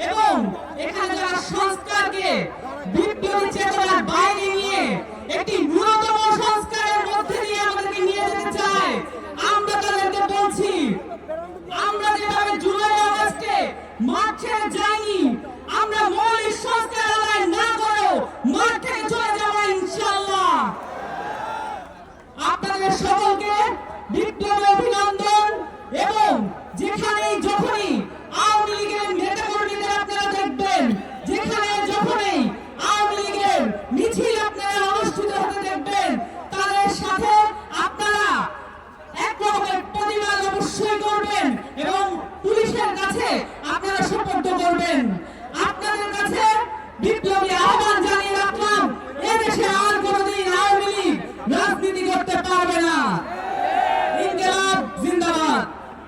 এবং এখানে যারা সংস্কারকে বিপ্লবী চেতনার বাইরে নিয়ে একটি ন্যূনতম সংস্কারের মধ্যে দিয়ে আমাদেরকে নিয়ে যেতে চায়, আমরা তাদেরকে বলছি, আমরা যেভাবে জুলাই আগস্টে মাঠ ছেড়ে যাইনি, আমরা মৌলিক সংস্কার আদায় না করেও মাঠ থেকে চলে যাবো ইনশাআল্লাহ। আপনাদের সকলকে বিপ্লবী অভিনন্দন। এবং যেখানেই যখনই আওয়ামী লীগের নেতা কর্মীদের আপনারা দেখবেন, যেখানে যখনই আওয়ামী লীগের মিছিল আপনারা অনুষ্ঠিত হতে দেখবেন, তাদের সাথে আপনারা এক রকমের প্রতিবাদ অবশ্যই করবেন এবং পুলিশের কাছে আপনারা সুপর্দ করবেন। আপনাদের কাছে বিপ্লবী আহ্বান জানিয়ে রাখলাম, এদেশে আর কোনোদিন আওয়ামী লীগ রাজনীতি করতে পারবে না।